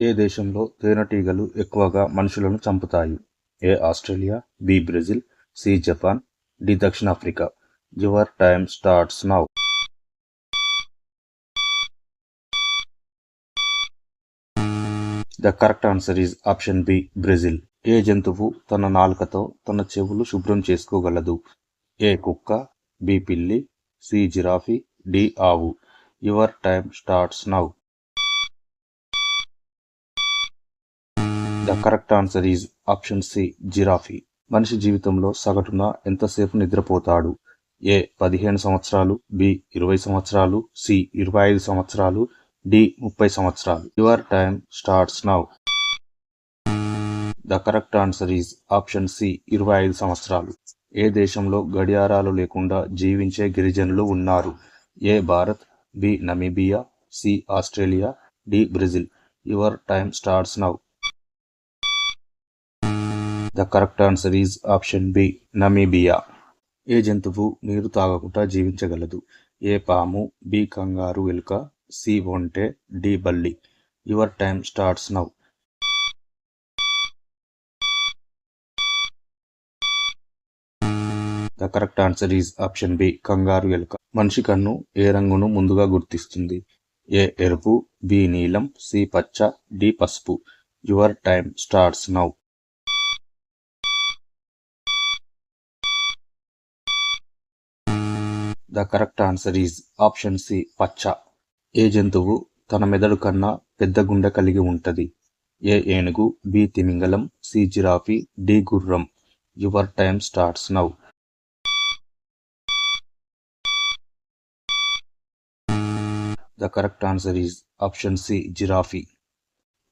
ఏ దేశంలో తేనెటీగలు ఎక్కువగా మనుషులను చంపుతాయి? A Australia, B Brazil, C Japan, D దక్షిణాఫ్రికా. Your time starts now. The correct answer is option B Brazil. ఏ జంతువు తన నాలుకతో తన చెవులు శుభ్రం చేసుకోగలదు? ఏ కుక్క, బి పిల్లి, సి జిరాఫీ, డి ఆవు. Your time starts now. The correct answer is option C giraffe. మనిషి జీవితంలో సగటున ఎంతసేపు నిద్రపోతాడు? ఏ 15 సంవత్సరాలు, బి 20 సంవత్సరాలు, సి 25 సంవత్సరాలు, డి 30 సంవత్సరాలు. Your time starts now. The correct answer is option C 25 సంవత్సరాలు. ఏ దేశంలో గడియారాలు లేకుండా జీవించే గిరిజనులు ఉన్నారు? A Bharat, B Namibia, C Australia, D Brazil. Your time starts now. The correct answer is option B Namibia. ఏ జంతువు నీరు తాగకుండా జీవించగలదు? ఏ పాము, బి కంగారు ఎలుక, సి ఒంటె, డి బల్లి. Your time starts now. The correct answer is option B kangaroo ఎలుక. మనిషి కన్ను ఏ రంగును ముందుగా గుర్తిస్తుంది? ఏ ఎరుపు, బి నీలం, సి పచ్చ, డి పసుపు. Your time starts now. The correct answer is option C పచ్చ. ఏ జంతువు తన మెదడు కన్నా పెద్ద గుండె కలిగి ఉంటది? ఏ ఏనుగు, బి తిమింగలం, సి జిరాఫీ, డి గుర్రం. Your time starts now. The correct answer is option C giraffe.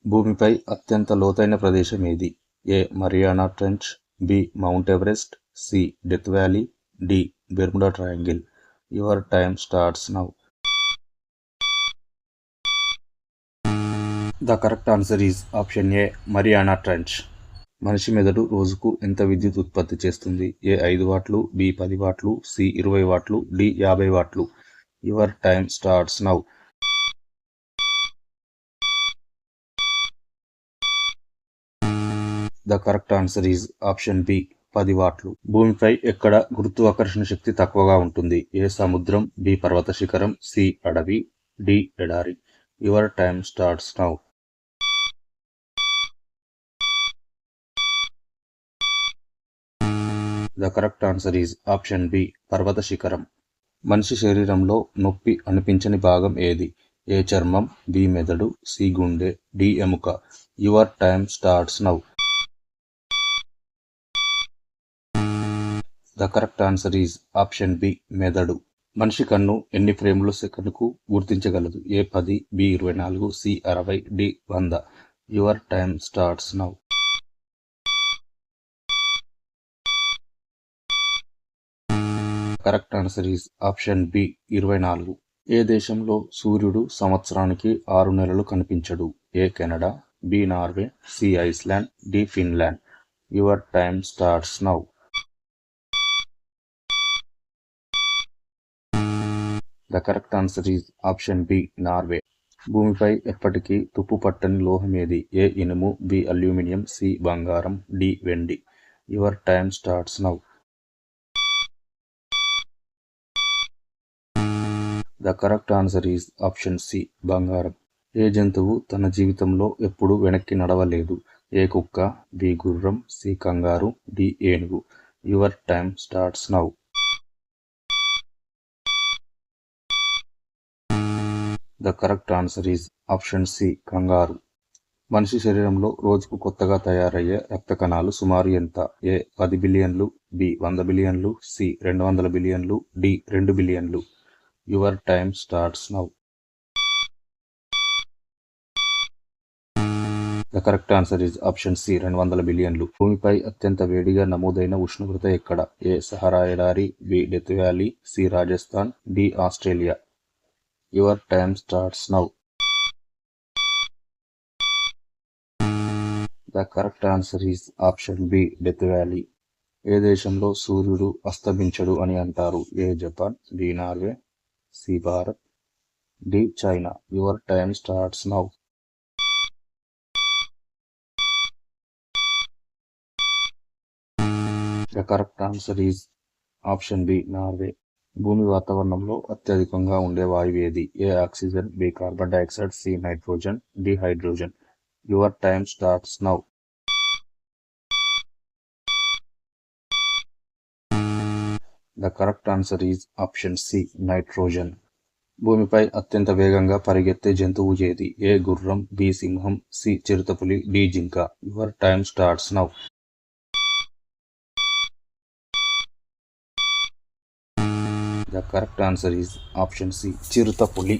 భూమిపై అత్యంత లోతైన ప్రదేశం ఏది? A Mariana Trench, B Mount Everest, C Death Valley, D Bermuda Triangle. Your time starts now. The correct answer is option A Mariana Trench. మనిషి మెదడు రోజుకు ఎంత విద్యుత్ ఉత్పత్తి చేస్తుంది? ఏ 5 వాట్లు, బి 10 వాట్లు, సి 20 వాట్లు, డి 50 వాట్లు. Your time starts now. The correct answer is option B 10 వాట్లు. భూమిపై ఎక్కడ గురుత్వాకర్షణ శక్తి తక్కువగా ఉంటుంది? ఏ సముద్రం, బి పర్వత శిఖరం, సి అడవి, డి ఎడారి. Your time starts now. The correct answer is option B పర్వత శిఖరం. మనిషి శరీరంలో నొప్పి అనిపించని భాగం ఏది? ఏ చర్మం, బి మెదడు, సి గుండె, డి ఎముక. Your time starts now. The correct answer is option B మెదడు. మనిషి కన్ను ఎన్ని ఫ్రేములు సెకనుకు గుర్తించగలదు? A 10, B 24, C 60, D 100. Your time starts now. Correct answer is option B 24. ఏ దేశంలో సూర్యుడు సంవత్సరానికి 6 నెలలు కనిపించడు? A Canada, B Norway, C Iceland, D Finland. Your time starts now. The correct answer is option B Norway. భూమిపై ఎప్పటికీ తుప్పు పట్టని లోహం ఏది? ఏ ఇనుము, బి అల్యూమినియం, సి బంగారం, డి వెండి. Your time starts now. The correct answer is option C బంగారం. ఏ జంతువు తన జీవితంలో ఎప్పుడూ వెనక్కి నడవలేదు? ఏ కుక్క, బి గుర్రం, సి కంగారు, డి ఏనుగు. Your time starts now. The correct answer is option C kangaroo. మనిషి శరీరంలో రోజుకు కొత్తగా తయారయ్యే రక్త కణాలు సుమారు ఎంత? ఏ 10 బిలియన్లు, బి 100 బిలియన్లు, సి 200 బిలియన్లు, డి 2 బిలియన్లు. Your time starts now. The correct answer is option C 200 బిలియన్లు. భూమిపై అత్యంత వేడిగా నమోదైన ఉష్ణోగ్రత ఎక్కడ? ఏ సహరా ఎడారి, B Death Valley, C Rajasthan, D Australia. Your time starts now. The correct answer is option B Death Valley. ఏ దేశంలో సూర్యుడు అస్తమించడు అని అంటారు? A Japan, B Norway, C Bharat, D China. Your time starts now. The correct answer is option B Norway. భూమి వాతావరణంలో అత్యధికంగా ఉండే వాయువు ఏది? A oxygen, B carbon dioxide, C nitrogen, D hydrogen. Your time starts now. The correct answer is option C nitrogen. భూమిపై అత్యంత వేగంగా పరిగెత్తే జంతువు ఏది? ఏ గుర్రం, బి సింహం, సి చిరుతపులి, డి జింక. Your time starts now. The correct answer is option C చిరుతపులి.